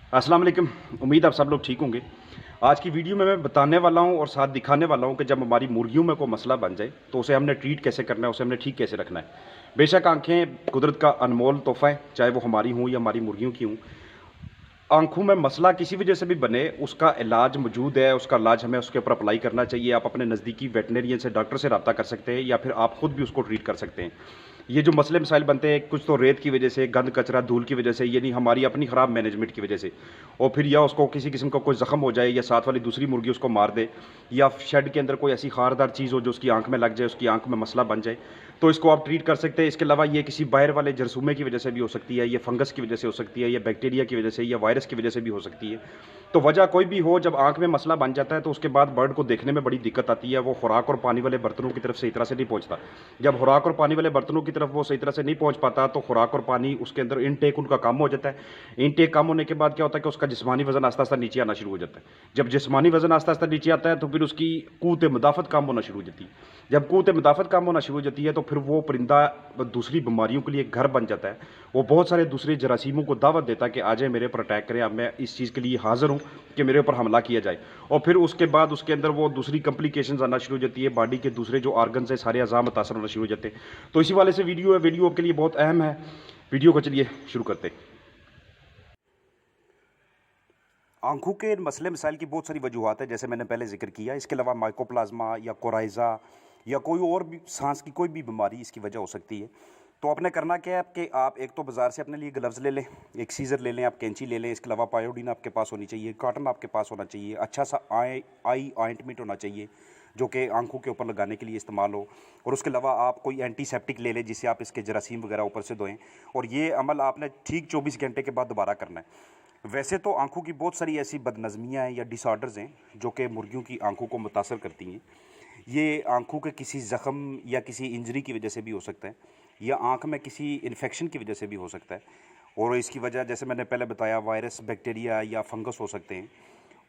अस्सलाम वालेकुम। उम्मीद आप सब लोग ठीक होंगे। आज की वीडियो में मैं बताने वाला हूँ और साथ दिखाने वाला हूँ कि जब हमारी मुर्गियों में कोई मसला बन जाए तो उसे हमने ट्रीट कैसे करना है, उसे हमने ठीक कैसे रखना है। बेशक आंखें कुदरत का अनमोल तोहफ़ा है, चाहे वो हमारी हों या हमारी मुर्गियों की हों। आँखों में मसला किसी वजह से भी बने, उसका इलाज मौजूद है, उसका इलाज हमें उसके ऊपर अप्लाई करना चाहिए। आप अपने नज़दीकी वेटनेरियन से, डॉक्टर से राब्ता कर सकते हैं या फिर आप खुद भी उसको ट्रीट कर सकते हैं। ये जो मसले मसाइल बनते हैं, कुछ तो रेत की वजह से, गंद कचरा, धूल की वजह से, यानी हमारी अपनी ख़राब मैनेजमेंट की वजह से, और फिर या उसको किसी किस्म का कोई ज़ख्म हो जाए या साथ वाली दूसरी मुर्गी उसको मार दे, या शेड के अंदर कोई ऐसी खारदार चीज़ हो जो उसकी आँख में लग जाए, उसकी आँख में मसला बन जाए, तो इसको आप ट्रीट कर सकते हैं। इसके अलावा ये किसी बाहर वाले जरसूमे की वजह से भी हो सकती है, ये फंगस की वजह से हो सकती है, या बैक्टीरिया की वजह से, या वायरस की वजह से भी हो सकती है। तो वजह कोई भी हो, जब आँख में मसला बन जाता है तो उसके बाद बर्ड को देखने में बड़ी दिक्कत आती है। वो खुराक और पानी वाले बर्तनों की तरफ सही तरह से नहीं पहुँचता। जब खुराक और पानी वाले बर्तनों की तरफ वो सही तरह से नहीं पहुँच पाता तो खुराक और पानी उसके अंदर इनटेक उनका कम हो जाता है। इनटेक कम होने के बाद क्या होता है कि उसका जिस्मानी वज़न आस्ता-आस्ता नीचे आना शुरू हो जाता है। जब जिस्मानी वज़न आस्ता-आस्ता नीचे आता है तो फिर उसकी क़ुव्वत मुदाफ़त कम होना शुरू हो जाती है। जब क़ुव्वत मुदाफ़त कम होना शुरू हो जाती है तो फिर वो परिंदा दूसरी बीमारियों के लिए घर बन जाता है। वो बहुत सारे दूसरे जरासीमों को दावत देता है कि आ जाए मेरे ऊपर अटैक करें, अब मैं इस चीज़ के लिए हाज़िर हूँ कि मेरे ऊपर हमला किया जाए। और फिर उसके बाद उसके अंदर वो दूसरी कॉम्प्लिकेशंस आना शुरू हो जाती है, बॉडी के दूसरे जो ऑर्गन्स हैं सारे अज़ा मुतासर होना शुरू हो जाते हैं। तो इसी वाले से वीडियो है, वीडियो आपके लिए बहुत अहम है। वीडियो को चलिए शुरू करते हैं। आँखों के मसले मसाइल की बहुत सारी वजूहात है, जैसे मैंने पहले ज़िक्र किया। इसके अलावा माइकोप्लाज़्मा या कोराइज़ा या कोई और भी साँस की कोई भी बीमारी इसकी वजह हो सकती है। तो आपने करना क्या है कि आप एक तो बाज़ार से अपने लिए ग्लव्स ले लें, एक सीज़र ले लें, आप कैंची ले लें। इसके अलावा पायोडीन आपके पास होनी चाहिए, कॉटन आपके पास होना चाहिए, अच्छा सा आई ऑइंटमेंट होना चाहिए, जो कि आँखों के ऊपर लगाने के लिए इस्तेमाल हो। और उसके अलावा आप कोई एंटीसेप्टिक ले लें, जिससे आप इसके जरासीम वगैरह ऊपर से धोएँ। और ये अमल आपने ठीक 24 घंटे के बाद दोबारा करना है। वैसे तो आँखों की बहुत सारी ऐसी बदनज़मियाँ हैं या डिसऑर्डर्स हैं, जो कि मुर्गियों की आँखों को मुतासर करती हैं। ये आँखों के किसी ज़ख़म या किसी इंजरी की वजह से भी हो सकता है, या आँख में किसी इन्फेक्शन की वजह से भी हो सकता है। और इसकी वजह, जैसे मैंने पहले बताया, वायरस, बैक्टीरिया या फंगस हो सकते हैं।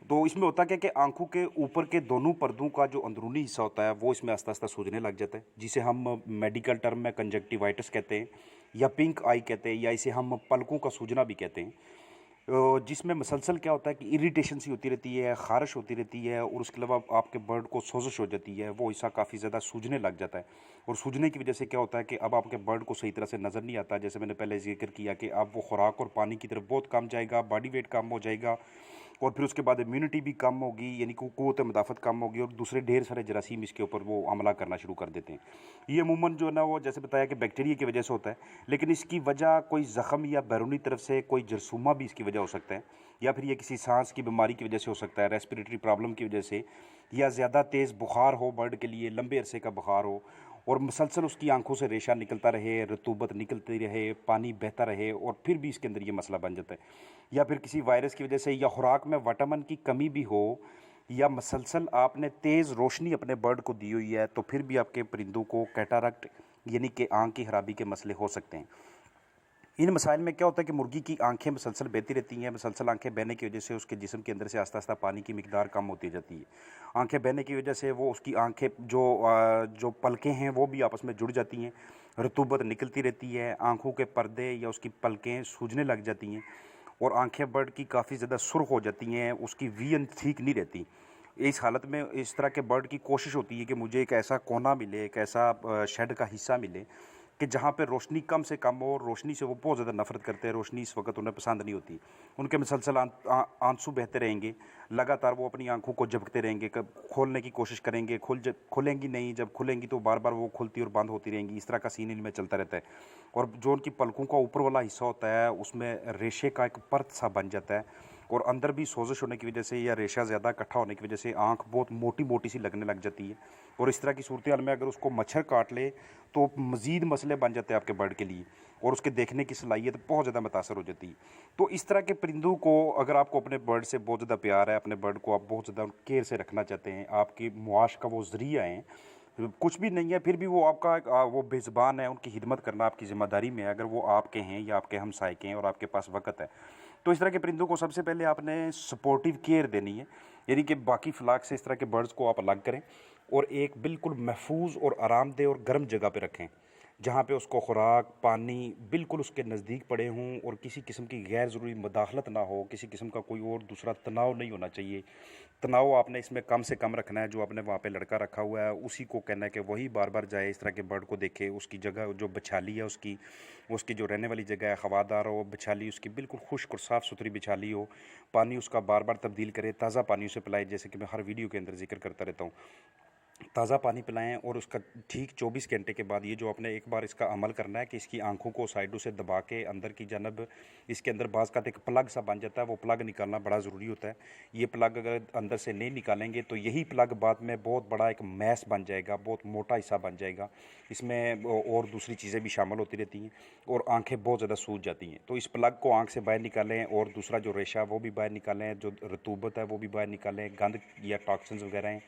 तो इसमें होता क्या है कि आँखों के ऊपर के दोनों पर्दों का जो अंदरूनी हिस्सा होता है वो इसमें आस्ता-आस्ता सूजने लग जाता है, जिसे हम मेडिकल टर्म में कंजक्टिवाइटिस कहते हैं, या पिंक आई कहते हैं, या इसे हम पलकों का सूजना भी कहते हैं। जिसमें मसलसल क्या होता है कि इरिटेशन सी होती रहती है, ख़ारिश होती रहती है, और उसके अलावा आपके बर्ड को सोज़श हो जाती है, वो हिस्सा काफ़ी ज़्यादा सूजने लग जाता है। और सूजने की वजह से क्या होता है कि अब आपके बर्ड को सही तरह से नज़र नहीं आता। जैसे मैंने पहले ज़िक्र किया कि अब वो खुराक और पानी की तरफ बहुत कम जाएगा, बॉडी वेट कम हो जाएगा, और फिर उसके बाद इम्यूनिटी भी कम होगी, यानी कि क़ुव्वत मुदाफ़त कम होगी, और दूसरे ढेर सारे जरासीम इसके ऊपर वो हमला करना शुरू कर देते हैं। ये अमूमन जो है ना, वो जैसे बताया कि बैक्टीरिया की वजह से होता है, लेकिन इसकी वजह कोई ज़ख़म या बैरूनी तरफ से कोई जरसूमा भी इसकी वजह हो सकता है, या फिर ये किसी सांस की बीमारी की वजह से हो सकता है, रेस्पिरेटरी प्रॉब्लम की वजह से, या ज़्यादा तेज़ बुखार हो बर्ड के लिए, लंबे अरसे का बुखार हो, और मुसलसल उसकी आंखों से रेशा निकलता रहे, रतूबत निकलती रहे, पानी बहता रहे, और फिर भी इसके अंदर ये मसला बन जाता है। या फिर किसी वायरस की वजह से, या खुराक में विटामिन की कमी भी हो, या मसलसल आपने तेज़ रोशनी अपने बर्ड को दी हुई है, तो फिर भी आपके परिंदों को कैटारक्ट यानी कि आँख की खराबी के मसले हो सकते हैं। इन मसाइल में क्या होता है कि मुर्गी की आंखें मुसलसल बहती रहती हैं। मुसलसल आंखें बहने की वजह से उसके जिस्म के अंदर से आस्ता-आस्ता पानी की मिकदार कम होती जाती है। आंखें बहने की वजह से वो उसकी आंखें जो पलकें हैं वो भी आपस में जुड़ जाती हैं, रतूबत निकलती रहती है, आंखों के पर्दे या उसकी पलकें सूजने लग जाती हैं, और आंखें बर्ड की काफ़ी ज़्यादा सुर्ख हो जाती हैं, उसकी विज़न ठीक नहीं रहती। इस हालत में इस तरह के बर्ड की कोशिश होती है कि मुझे एक ऐसा कोना मिले, एक ऐसा शेड का हिस्सा मिले कि जहाँ पे रोशनी कम से कम हो, और रोशनी से वो बहुत ज़्यादा नफ़रत करते हैं। रोशनी इस वक्त उन्हें पसंद नहीं होती। उनके मुसलसल आंसू बहते रहेंगे, लगातार वो अपनी आंखों को झपकते रहेंगे, कब खोलने की कोशिश करेंगे, खुलेंगी नहीं, जब खुलेंगी तो बार बार वो खुलती और बंद होती रहेंगी। इस तरह का सीन इनमें चलता रहता है। और जो उनकी पलकों का ऊपर वाला हिस्सा होता है उसमें रेशे का एक परत सा बन जाता है, और अंदर भी सोजिश होने की वजह से या रेशा ज़्यादा इकट्ठा होने की वजह से आँख बहुत मोटी मोटी सी लगने लग जाती है। और इस तरह की सूरत हाल में अगर उसको मच्छर काट ले तो मज़ीद मसले बन जाते हैं आपके बर्ड के लिए, और उसके देखने की सलाहियत बहुत ज़्यादा मुतासर हो जाती है। तो इस तरह के परिंदों को, अगर आपको अपने बर्ड से बहुत ज़्यादा प्यार है, अपने बर्ड को आप बहुत ज़्यादा केयर से रखना चाहते हैं, आपकी मुआश का वो ज़रिया है, कुछ भी नहीं है फिर भी वो आपका वो बेज़बान है, उनकी खिदमत करना आपकी ज़िम्मेदारी में है, अगर वो आपके हैं या आपके हमसाये के हैं और आपके पास वक़्त है। तो इस तरह के परिंदों को सबसे पहले आपने सपोर्टिव केयर देनी है, यानी कि बाकी फ़्लॉक से इस तरह के बर्ड्स को आप अलग करें और एक बिल्कुल महफूज और आरामदेह और गर्म जगह पे रखें, जहाँ पे उसको खुराक, पानी बिल्कुल उसके नज़दीक पड़े हों और किसी किस्म की गैर ज़रूरी मुदाखलत ना हो, किसी किस्म का कोई और दूसरा तनाव नहीं होना चाहिए। तनाव आपने इसमें कम से कम रखना है। जो आपने वहाँ पे लड़का रखा हुआ है उसी को कहना है कि वही बार-बार जाए, इस तरह के बर्ड को देखे, उसकी जगह जो बिछाली है उसकी, उसकी जो रहने वाली जगह है हवादार हो, बिछाली उसकी बिल्कुल खुश्क और साफ़-सुथरी बिछाली हो, पानी उसका बार-बार तब्दील करे, ताज़ा पानी उसे पिलाएँ, जैसे कि मैं हर वीडियो के अंदर ज़िक्र करता रहता हूँ। ताज़ा पानी पिलाएं और उसका ठीक 24 घंटे के बाद ये जो आपने एक बार इसका अमल करना है कि इसकी आंखों को साइडों से दबा के अंदर की जानब इसके अंदर बाज़ का एक प्लग सा बन जाता है, वो प्लग निकालना बड़ा ज़रूरी होता है। ये प्लग अगर अंदर से नहीं निकालेंगे तो यही प्लग बाद में बहुत बड़ा एक मैस बन जाएगा, बहुत मोटा हिस्सा बन जाएगा। इसमें और दूसरी चीज़ें भी शामिल होती रहती हैं और आंखें बहुत ज़्यादा सूज जाती हैं। तो इस प्लग को आंख से बाहर निकालें और दूसरा जो रेशा वो भी बाहर निकालें, जो रतूबत है वो भी बाहर निकालें, गंद या टॉक्सिन्स वगैरह हैं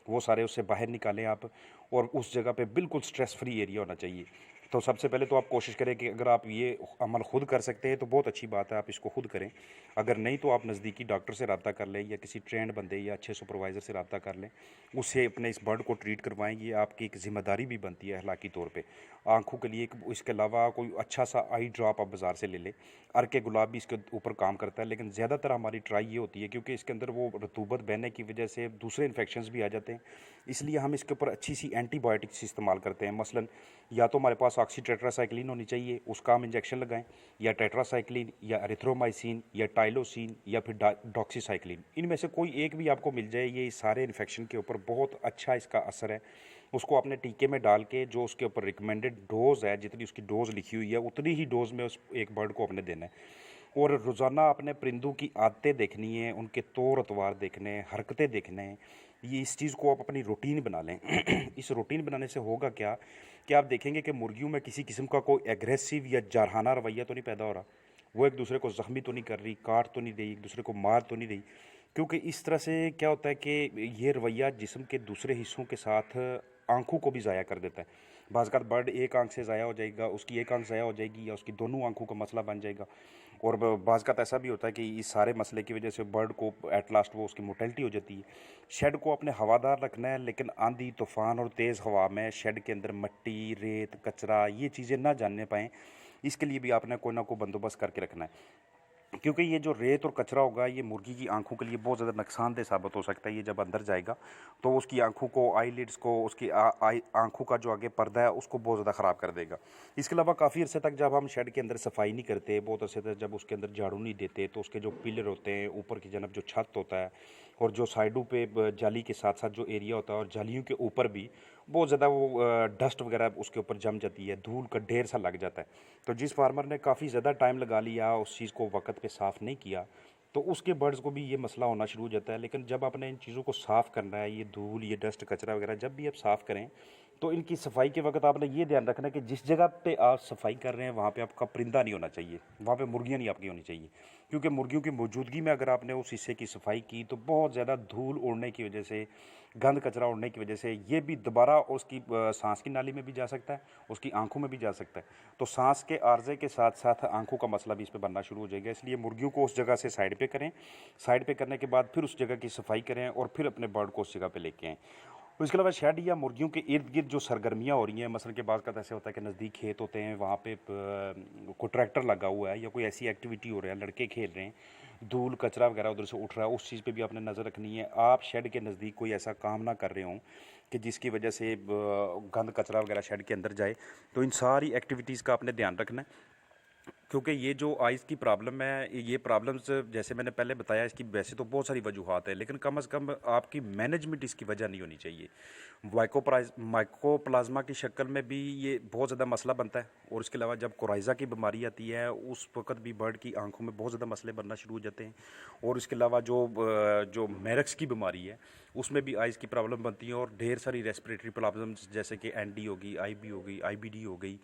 वो सारे उससे बाहर निकालें आप। और उस जगह पे बिल्कुल स्ट्रेस फ्री एरिया होना चाहिए। तो सबसे पहले तो आप कोशिश करें कि अगर आप ये अमल खुद कर सकते हैं तो बहुत अच्छी बात है, आप इसको खुद करें। अगर नहीं तो आप नज़दीकी डॉक्टर से रब्ता कर लें या किसी ट्रेंड बंदे या अच्छे सुपरवाइज़र से रब्ता कर लें, उससे अपने इस बर्ड को ट्रीट करवाएं। ये आपकी एक ज़िम्मेदारी भी बनती है अखलाकी तौर पे आँखों के लिए। एक इसके अलावा कोई अच्छा सा आई ड्रॉप आप बाज़ार से ले लें। अर्के गुलाब भी इसके ऊपर काम करता है, लेकिन ज़्यादातर हमारी ट्राई ये होती है क्योंकि इसके अंदर वो रतूबत बहने की वजह से दूसरे इन्फेक्शंस भी आ जाते हैं, इसलिए हम इसके ऊपर अच्छी सी एंटीबायोटिक्स इस्तेमाल करते हैं। मसलन या तो हमारे पास ऑक्सीटेट्रासाइक्लिन होनी चाहिए, उसका हम इंजेक्शन लगाएं, या टेट्रासाइक्लिन या एरिथ्रोमाइसिन या टाइलोसिन या फिर डॉक्सीसाइक्लिन, इनमें से कोई एक भी आपको मिल जाए। ये सारे इन्फेक्शन के ऊपर बहुत अच्छा इसका असर है। उसको अपने टीके में डाल के जो उसके ऊपर रिकमेंडेड डोज़ है, जितनी उसकी डोज़ लिखी हुई है उतनी ही डोज़ में उस एक बर्ड को अपने देना है। और रोज़ाना अपने परिंदों की आदतें देखनी है, उनके तौर अतवार देखने हैं, हरकतें देखने हैं। ये इस चीज़ को आप अपनी रूटीन बना लें। इस रूटीन बनाने से होगा क्या कि आप देखेंगे कि मुर्गियों में किसी किस्म का कोई एग्रेसिव या जारहाना रवैया तो नहीं पैदा हो रहा, वो एक दूसरे को ज़ख्मी तो नहीं कर रही, काट तो नहीं रही, एक दूसरे को मार तो नहीं रही। क्योंकि इस तरह से क्या होता है कि ये रवैया जिस्म के दूसरे हिस्सों के साथ आंखों को भी ज़ाया कर देता है। बाज़ अवत बर्ड एक आंख से ज़ाया हो जाएगा, उसकी एक आंख ज़ाया हो जाएगी या उसकी दोनों आंखों का मसला बन जाएगा। और बाज़ अवत ऐसा भी होता है कि इस सारे मसले की वजह से बर्ड को एट लास्ट वो उसकी मोर्टेलिटी हो जाती है। शेड को अपने हवादार रखना है, लेकिन आंधी तूफ़ान और तेज़ हवा में शेड के अंदर मट्टी, रेत, कचरा ये चीज़ें ना जाने पाएँ, इसके लिए भी आपने कोई ना कोई बंदोबस्त करके रखना है। क्योंकि ये जो रेत और कचरा होगा ये मुर्गी की आंखों के लिए बहुत ज़्यादा नुकसानदेह साबित हो सकता है। ये जब अंदर जाएगा तो उसकी आंखों को, आईलिड्स को, उसकी आई आंखों का जो आगे पर्दा है उसको बहुत ज़्यादा ख़राब कर देगा। इसके अलावा काफ़ी अर्से तक जब हम शेड के अंदर सफाई नहीं करते, बहुत अर्से तक जब उसके अंदर झाड़ू नहीं देते, तो उसके जो पिलर होते हैं, ऊपर की जानब जो छत होता है और जो साइडों पे जाली के साथ साथ जो एरिया होता है और जालियों के ऊपर भी बहुत ज़्यादा वो डस्ट वगैरह उसके ऊपर जम जाती है, धूल का ढेर सा लग जाता है। तो जिस फार्मर ने काफ़ी ज़्यादा टाइम लगा लिया, उस चीज़ को वक्त पे साफ़ नहीं किया, तो उसके बर्ड्स को भी ये मसला होना शुरू हो जाता है। लेकिन जब आपने इन चीज़ों को साफ़ करना है, ये धूल, ये डस्ट, कचरा वगैरह जब भी आप साफ़ करें, तो इनकी सफाई के वक्त आपने ये ध्यान रखना है कि जिस जगह पे आप सफाई कर रहे हैं वहाँ पे आपका परिंदा नहीं होना चाहिए, वहाँ पे मुर्गियाँ नहीं आपकी होनी चाहिए। क्योंकि मुर्गियों की मौजूदगी में अगर आपने उस हिस्से की सफाई की तो बहुत ज़्यादा धूल उड़ने की वजह से, गंद कचरा उड़ने की वजह से ये भी दोबारा उसकी सांस की नाली में भी जा सकता है, उसकी आंखों में भी जा सकता है। तो सांस के आर्जे के साथ साथ आंखों का मसला भी इस पे बनना शुरू हो जाएगा। इसलिए मुर्गियों को उस जगह से साइड पे करें, साइड पे करने के बाद फिर उस जगह की सफाई करें और फिर अपने बर्ड को उस जगह पे लेके आएँ। तो इसके अलावा शेड या मुर्गियों के इर्द गिर्द जो सरगर्मियाँ हो रही हैं, मसलन के बाद का ऐसे होता है कि नज़दीक खेत होते हैं, वहाँ पे कोई ट्रैक्टर लगा हुआ है या कोई ऐसी एक्टिविटी हो रहा है, लड़के खेल रहे हैं, धूल कचरा वगैरह उधर से उठ रहा है, उस चीज़ पे भी आपने नज़र रखनी है। आप शेड के नज़दीक कोई ऐसा काम ना कर रहे हों कि जिसकी वजह से गंद कचरा वगैरह शेड के अंदर जाए। तो इन सारी एक्टिविटीज़ का आपने ध्यान रखना है। क्योंकि ये जो आइज़ की प्रॉब्लम है, ये प्रॉब्लम्स जैसे मैंने पहले बताया, इसकी वैसे तो बहुत सारी वजूहात है, लेकिन कम से कम आपकी मैनेजमेंट इसकी वजह नहीं होनी चाहिए। माइकोप्लाज्मा की शक्ल में भी ये बहुत ज़्यादा मसला बनता है। और इसके अलावा जब कोराइज़ा की बीमारी आती है उस वक्त भी बर्ड की आंखों में बहुत ज़्यादा मसले बनना शुरू हो जाते हैं। और इसके अलावा जो मेरक्स की बीमारी है उसमें भी आइज़ की प्रॉब्लम बनती है और ढेर सारी रेस्पिरेटरी प्रॉब्लम्स जैसे कि एनडी होगी, आईबी हो गई, आईबीडी हो गई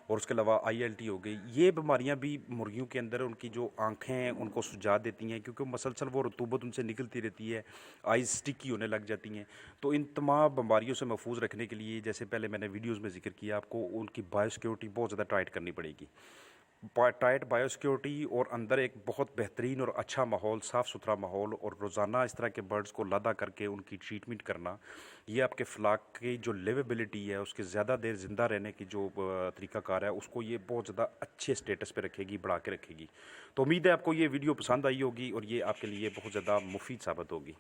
और उसके अलावा आईएलटी हो गई। ये बीमारियां भी मुर्गियों के अंदर उनकी जो आंखें हैं उनको सुझा देती हैं, क्योंकि मसलसल वो रतूबत उनसे निकलती रहती है, आइज़ स्टिकी होने लग जाती हैं। तो इन तमाम बीमारियों से महफूज रखने के लिए, जैसे पहले मैंने वीडियोज़ में जिक्र किया, आपको उनकी बायोसिक्योरिटी बहुत ज़्यादा टाइट करनी पड़ेगी। टाइट बायोसिक्योरिटी और अंदर एक बहुत बेहतरीन और अच्छा माहौल, साफ़ सुथरा माहौल, और रोज़ाना इस तरह के बर्ड्स को लादा करके उनकी ट्रीटमेंट करना, ये आपके फ्लाक की जो लिवेबिलिटी है, उसके ज़्यादा देर ज़िंदा रहने की जो तरीक़ाकार है, उसको ये बहुत ज़्यादा अच्छे स्टेटस पे रखेगी, बढ़ा के रखेगी। तो उम्मीद है आपको ये वीडियो पसंद आई होगी और ये आपके लिए बहुत ज़्यादा मुफीद साबित होगी।